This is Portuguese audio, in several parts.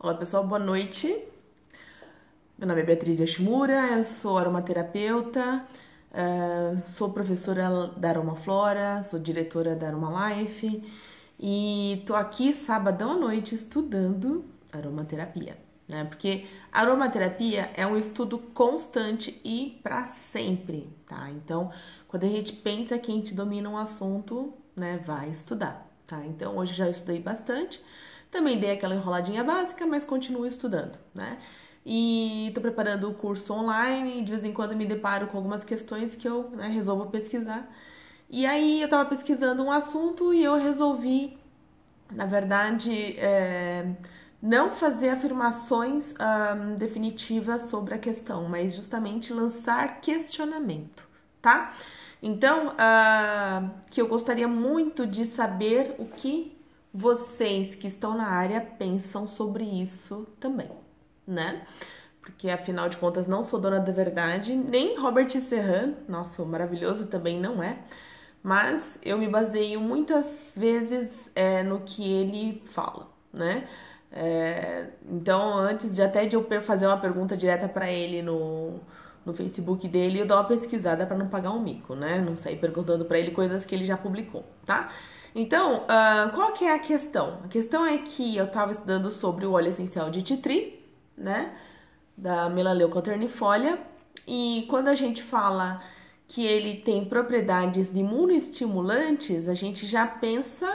Olá pessoal, boa noite. Meu nome é Beatriz Yoshimura, eu sou aromaterapeuta, sou professora da Aromaflora, sou diretora da Aromalife e tô aqui sabadão à noite estudando aromaterapia, né? Porque aromaterapia é um estudo constante e para sempre, tá? Então, quando a gente pensa que a gente domina um assunto, né, vai estudar, tá? Então, hoje já estudei bastante. Também dei aquela enroladinha básica, mas continuo estudando, né? E tô preparando o curso online, de vez em quando me deparo com algumas questões que eu, né, resolvo pesquisar. E aí eu tava pesquisando um assunto e eu resolvi, na verdade, não fazer afirmações definitivas sobre a questão, mas justamente lançar questionamento, tá? Então, que eu gostaria muito de saber o que vocês que estão na área pensam sobre isso também, né? Porque afinal de contas não sou dona da verdade, nem Robert Serran, nosso maravilhoso também não é, mas eu me baseio muitas vezes no que ele fala, né? Então, antes de até de eu fazer uma pergunta direta para ele no Facebook dele, eu dou uma pesquisada para não pagar um mico, né? Não sair perguntando para ele coisas que ele já publicou, tá? Então, qual que é a questão? A questão é que eu estava estudando sobre o óleo essencial de tea tree, né? Da Melaleuca alternifolia, e quando a gente fala que ele tem propriedades imunoestimulantes, a gente já pensa,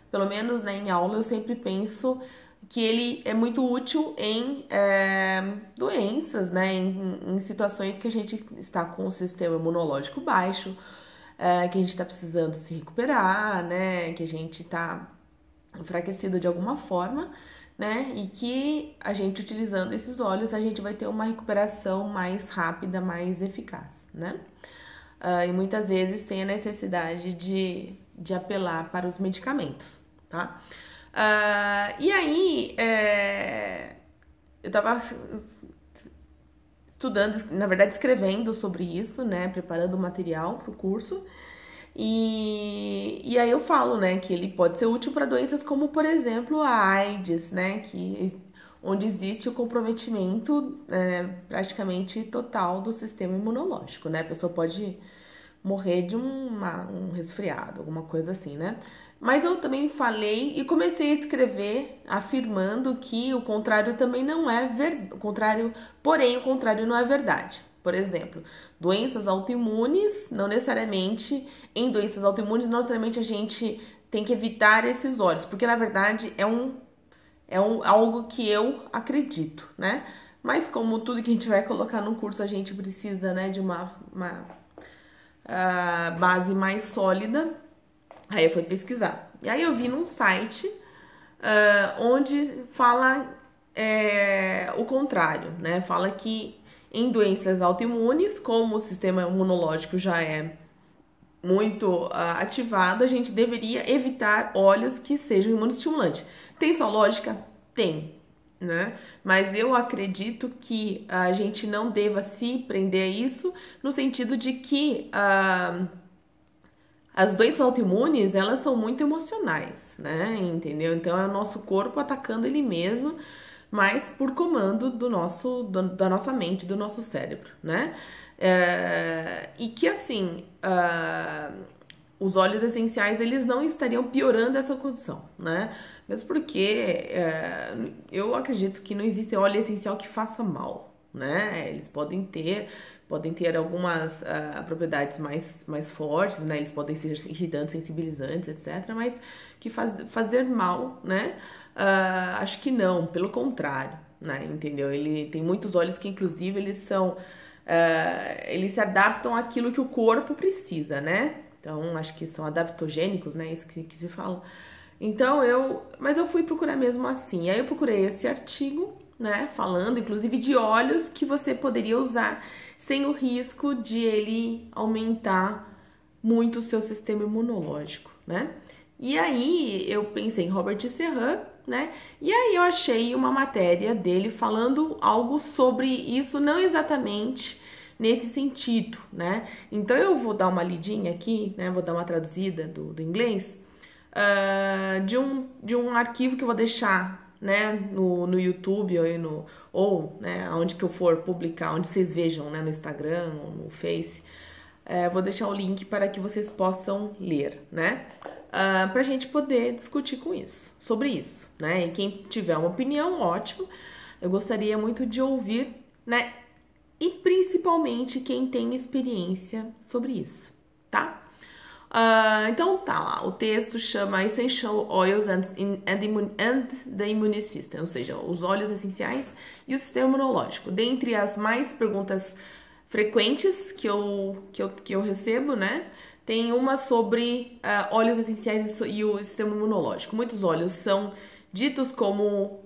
pelo menos, né, em aula eu sempre penso que ele é muito útil em doenças, né, em situações que a gente está com o sistema imunológico baixo, que a gente está precisando se recuperar, né, que a gente está enfraquecido de alguma forma, né, e que a gente utilizando esses óleos a gente vai ter uma recuperação mais rápida, mais eficaz, né, e muitas vezes sem a necessidade de apelar para os medicamentos, tá? E aí, eu tava estudando, na verdade escrevendo sobre isso, né, preparando o material para o curso, e aí eu falo, né, que ele pode ser útil para doenças como, por exemplo, a AIDS, né, onde existe o comprometimento praticamente total do sistema imunológico, né, a pessoa pode morrer de um resfriado, alguma coisa assim, né? Mas eu também falei e comecei a escrever afirmando que o contrário também não é verdade, porém o contrário não é verdade. Por exemplo, doenças autoimunes, não necessariamente, em doenças autoimunes, não necessariamente a gente tem que evitar esses óleos, porque na verdade algo que eu acredito, né? Mas como tudo que a gente vai colocar no curso, a gente precisa, né, de uma base mais sólida. Aí eu fui pesquisar. E aí eu vi num site onde fala o contrário, né? Fala que em doenças autoimunes, como o sistema imunológico já é muito ativado, a gente deveria evitar óleos que sejam imunoestimulantes. Tem sua lógica? Tem, né? Mas eu acredito que a gente não deva se prender a isso, no sentido de que as doenças autoimunes, elas são muito emocionais, né? Entendeu? Então é o nosso corpo atacando ele mesmo, mas por comando da nossa mente, do nosso cérebro, né? E que assim, os óleos essenciais, eles não estariam piorando essa condição, né? Mesmo porque eu acredito que não existe óleo essencial que faça mal, né? Eles podem ter algumas propriedades mais fortes, né? Eles podem ser irritantes, sensibilizantes, etc. Mas que fazer mal, né? Acho que não, pelo contrário, né? Entendeu? Ele tem muitos óleos que, inclusive, eles se adaptam àquilo que o corpo precisa, né? Então, acho que são adaptogênicos, né? Isso que se fala. Então, mas eu fui procurar mesmo assim. Aí eu procurei esse artigo, né? Falando, inclusive, de óleos que você poderia usar sem o risco de ele aumentar muito o seu sistema imunológico, né? E aí eu pensei em Robert Serran, né? E aí eu achei uma matéria dele falando algo sobre isso, não exatamente nesse sentido, né? Então eu vou dar uma lidinha aqui, né? Vou dar uma traduzida do inglês de um arquivo que eu vou deixar né, no YouTube ou né, onde que eu for publicar, onde vocês vejam, né, no Instagram ou no Face. Vou deixar o link para que vocês possam ler, né? Para a gente poder discutir sobre isso, né? E quem tiver uma opinião, ótimo. Eu gostaria muito de ouvir, né? E principalmente quem tem experiência sobre isso, tá? Então tá lá, o texto chama Essential Oils and the Immune System, ou seja, os óleos essenciais e o sistema imunológico. Dentre as mais perguntas frequentes que eu recebo, né? Tem uma sobre óleos essenciais e o sistema imunológico. Muitos óleos são ditos como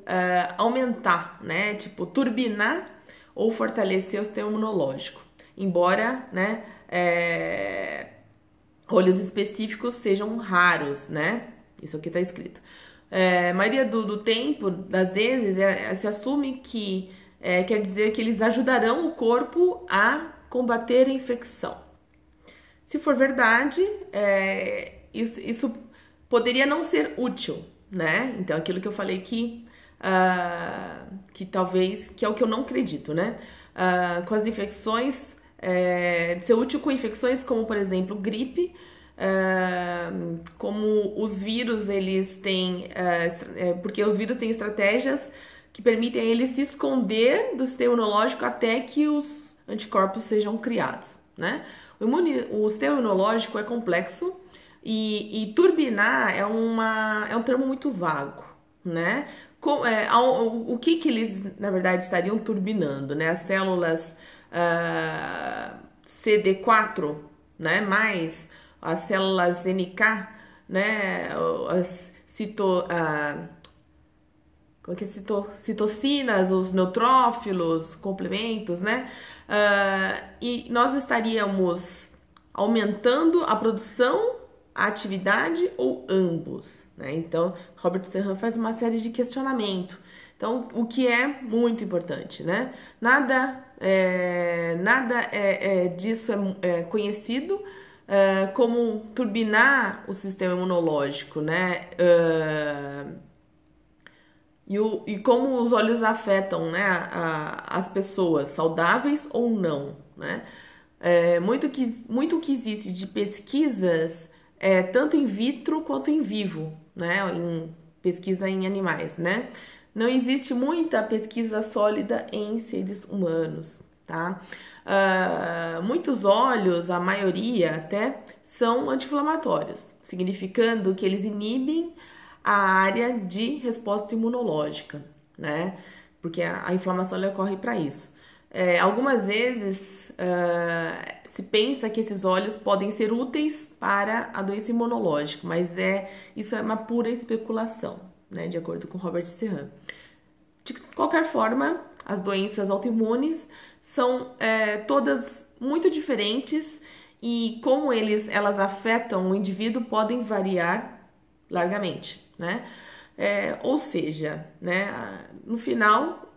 aumentar, né? Tipo, turbinar ou fortalecer o sistema imunológico. Embora, né? Óleos específicos sejam raros, né? Isso aqui tá escrito. A maioria do tempo, das vezes, se assume que quer dizer que eles ajudarão o corpo a combater a infecção. Se for verdade, isso poderia não ser útil, né? Então, aquilo que eu falei que talvez, que é o que eu não acredito, né? Com as infecções, ser útil com infecções como, por exemplo, gripe, como os vírus, eles têm, porque os vírus têm estratégias que permitem eles se esconder do sistema imunológico até que os anticorpos sejam criados, né? O sistema imunológico é complexo e turbinar é um termo muito vago, né? O que eles, na verdade, estariam turbinando, né? As células CD4, né? Mais as células NK, né? As citocinas, os neutrófilos, complementos, né? E nós estaríamos aumentando a produção, a atividade ou ambos, né? Então, Robert Serran faz uma série de questionamentos. Então, o que é muito importante, né? Nada disso é conhecido como turbinar o sistema imunológico, né? E como os óleos afetam, né, as pessoas, saudáveis ou não, né? Muito que existe de pesquisas, tanto in vitro quanto in vivo, né? Em pesquisa em animais, né? Não existe muita pesquisa sólida em seres humanos, tá? Muitos óleos, a maioria até, são anti-inflamatórios, significando que eles inibem a área de resposta imunológica, né? Porque a inflamação ela ocorre para isso. Algumas vezes se pensa que esses óleos podem ser úteis para a doença imunológica, mas isso é uma pura especulação, né? De acordo com Robert Serran. De qualquer forma, as doenças autoimunes são todas muito diferentes e como elas afetam o indivíduo podem variar largamente, né? Ou seja, né, no final,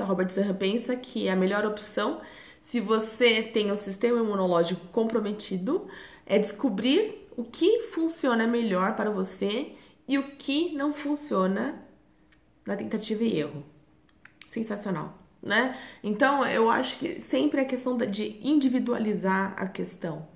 Robert Serran pensa que a melhor opção, se você tem o sistema imunológico comprometido, é descobrir o que funciona melhor para você e o que não funciona na tentativa e erro. Sensacional, né? Então, eu acho que sempre é questão de individualizar a questão.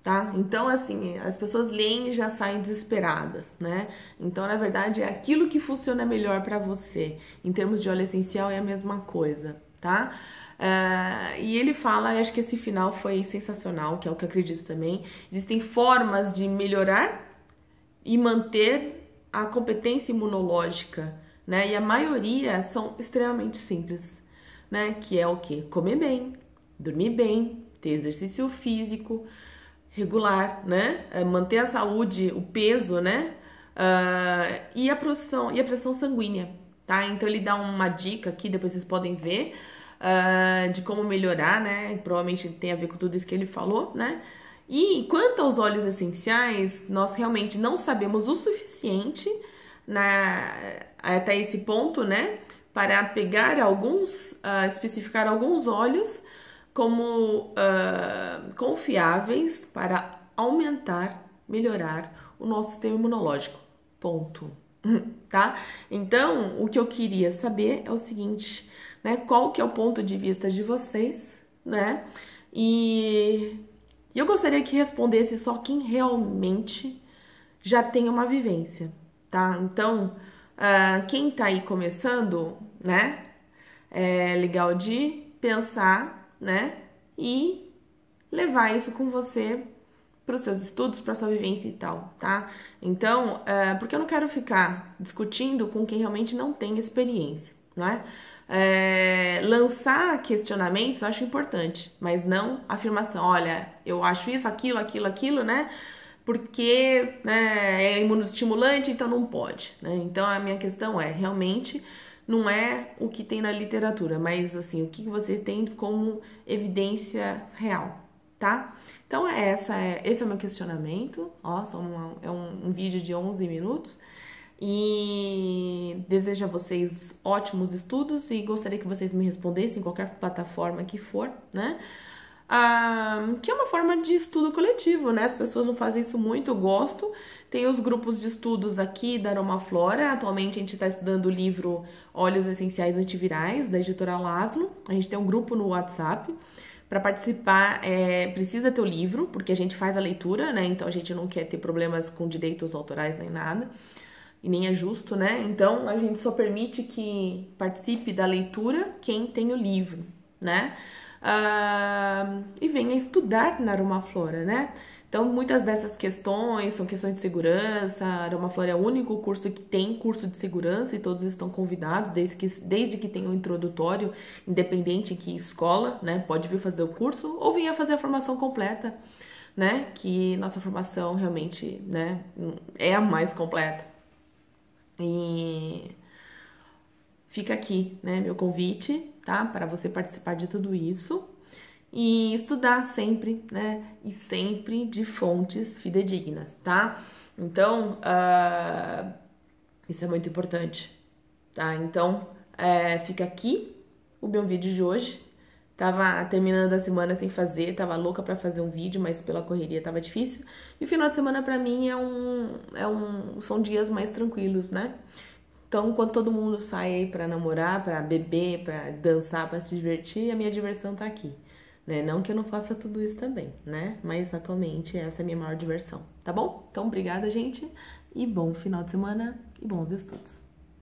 Tá? Então, assim, as pessoas leem e já saem desesperadas, né? Então, na verdade, é aquilo que funciona melhor para você. Em termos de óleo essencial, é a mesma coisa, tá? E ele fala, acho que esse final foi sensacional, que é o que eu acredito também. Existem formas de melhorar e manter a competência imunológica, né? E a maioria são extremamente simples, né? Que é o quê? Comer bem, dormir bem, ter exercício físico regular, né? Manter a saúde, o peso, né? E a pressão sanguínea, tá? Então ele dá uma dica aqui, depois vocês podem ver, de como melhorar, né? Provavelmente tem a ver com tudo isso que ele falou, né? E quanto aos óleos essenciais, nós realmente não sabemos o suficiente até esse ponto, né? Para pegar especificar alguns óleos como confiáveis para aumentar, melhorar o nosso sistema imunológico. Ponto. tá? Então, o que eu queria saber é o seguinte, né? Qual que é o ponto de vista de vocês, né? E eu gostaria que respondesse só quem realmente já tem uma vivência, tá? Então, quem tá aí começando, né? É legal de pensar, né? E levar isso com você para os seus estudos, para sua vivência e tal, tá? Então, porque eu não quero ficar discutindo com quem realmente não tem experiência, né? Lançar questionamentos eu acho importante, mas não afirmação. Olha, eu acho isso, aquilo, né? Porque né, é imunoestimulante, então não pode, né? Então a minha questão é realmente não é o que tem na literatura, mas assim, o que você tem como evidência real, tá? Então esse é o meu questionamento, ó, é um vídeo de 11 minutos e desejo a vocês ótimos estudos e gostaria que vocês me respondessem em qualquer plataforma que for, né? Que é uma forma de estudo coletivo, né? As pessoas não fazem isso muito, eu gosto. Tem os grupos de estudos aqui da Aromaflora. Atualmente a gente está estudando o livro Óleos Essenciais Antivirais, da editora Laszlo. A gente tem um grupo no WhatsApp. Para participar, precisa ter o livro, porque a gente faz a leitura, né? Então a gente não quer ter problemas com direitos autorais nem nada. E nem é justo, né? Então a gente só permite que participe da leitura quem tem o livro, né? E venha estudar na Aromaflora, né? Então, muitas dessas questões são questões de segurança. A Aromaflora é o único curso que tem curso de segurança e todos estão convidados, desde que tenha um introdutório, independente em que escola, né? Pode vir fazer o curso ou venha fazer a formação completa, né? Que nossa formação realmente, né, é a mais completa. E fica aqui, né, meu convite, tá? Para você participar de tudo isso e estudar sempre, né? E sempre de fontes fidedignas, tá? Então, isso é muito importante, tá? Então, fica aqui o meu vídeo de hoje. Tava terminando a semana sem fazer, tava louca pra fazer um vídeo, mas pela correria tava difícil. E o final de semana pra mim são dias mais tranquilos, né? Então, quando todo mundo sai aí pra namorar, pra beber, pra dançar, pra se divertir, a minha diversão tá aqui, né? Não que eu não faça tudo isso também, né? Mas atualmente essa é a minha maior diversão, tá bom? Então, obrigada, gente, e bom final de semana e bons estudos.